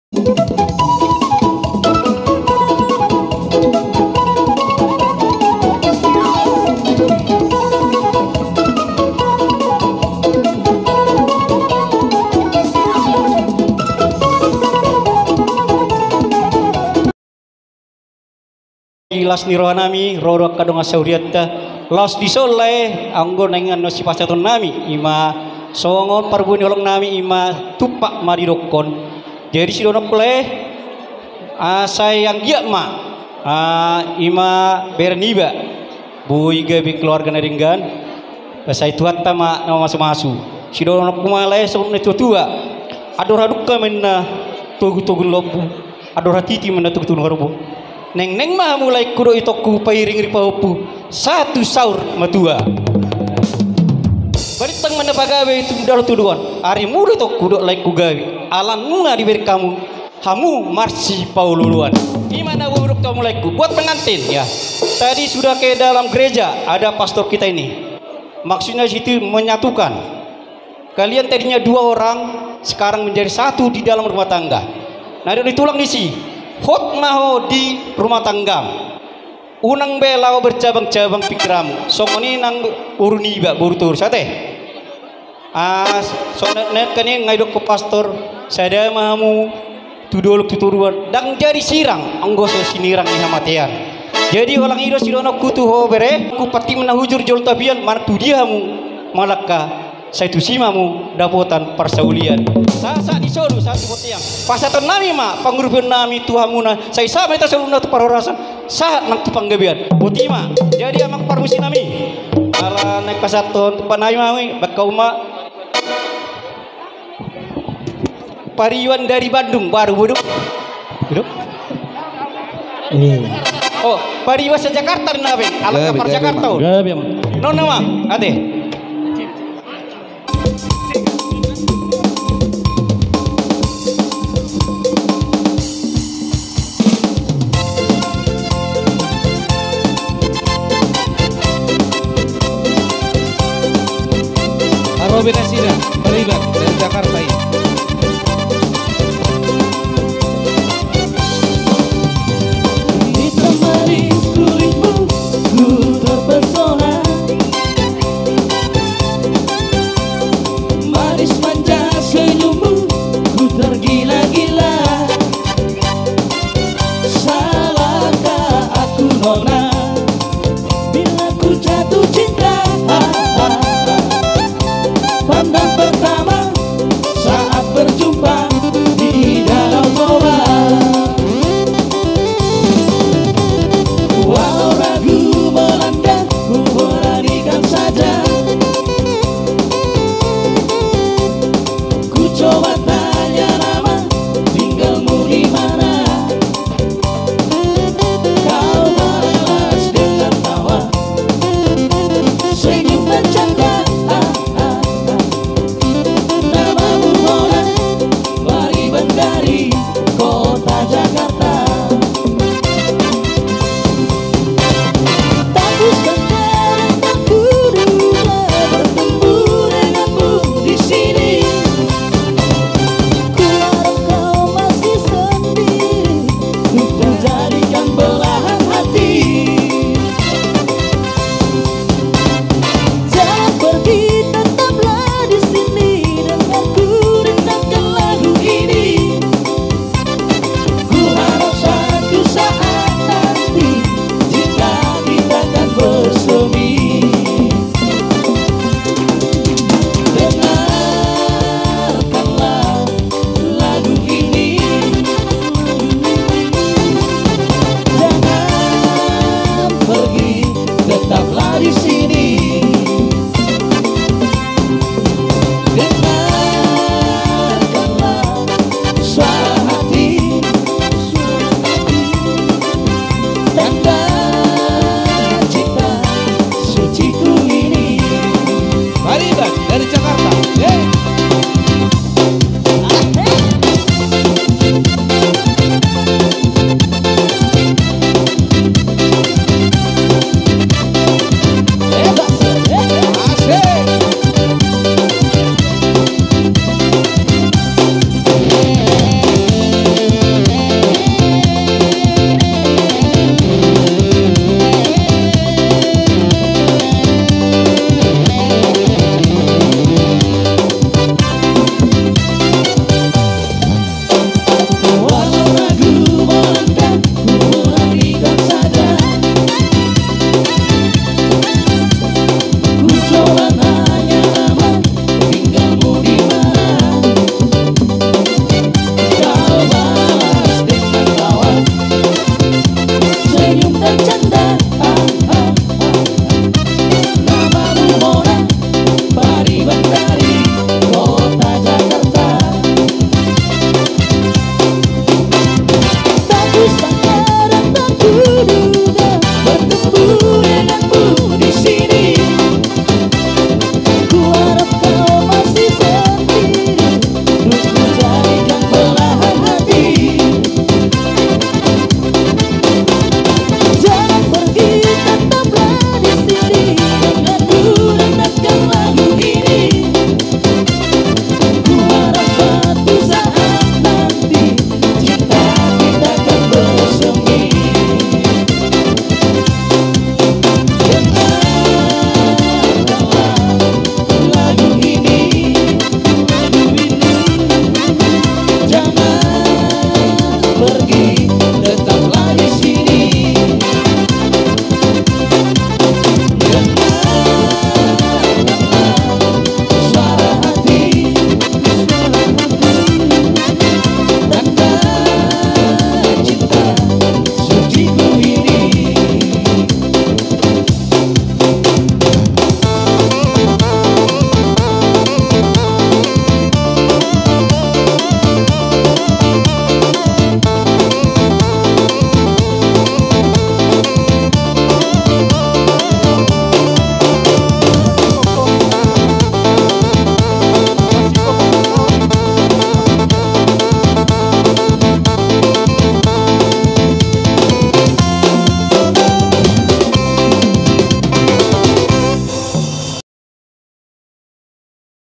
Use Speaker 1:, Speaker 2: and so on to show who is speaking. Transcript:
Speaker 1: Las nirohanami roro kadong asauriatta las disoleh anggo nengan no sipasaton nami ima songon parbuni olong nami ima tupak marirokon jadi sidonok leh sayang giat ma ima berniba bui gabi keluarga naringgan saya tuatta ma nama masu-masu sidonok kumaleh son itu tua adoradukka menna tugu-tugu lobu adoratiti menna tugu-tugu robo neng mah mulai kudo itoku pairing ripaupu satu saur matua baritang mana pagawe itu dalam tuduhan hari muda tok kudo like kugawe alam nunga diberi kamu hamu marsi paululuan gimana buruk kamu like buat pengantin ya tadi sudah ke dalam gereja ada pastor kita ini maksudnya situ menyatukan kalian tadinya 2 orang sekarang menjadi 1 di dalam rumah tangga nah ditulang isi hot maho di rumah tangga unang belau bercabang-cabang pikiranmu songoni nang uruniba burutur sate sonet kene ngaidok ke pastor sada mahamu tudoluk tuturuan dang jadi sirang anggoso sinirang ni hamatian jadi walang ido sidono kutu ho bere ku pati menahujur jol tabian mana tu diamu malaka saya tu simamu dapotan persaulian sasa disolu satu botiang pasatan nami ma pangurupun nami tuhamuna saya sama itu seluna tu parorasan saat nang tu panggabian botima jadi amak parmusi nami ala naik pasaton tu panai mawi bakau ma pariwan dari Bandung baru buduk ini oh pariwan se Jakarta nabi ala kapar Jakarta nona ma ade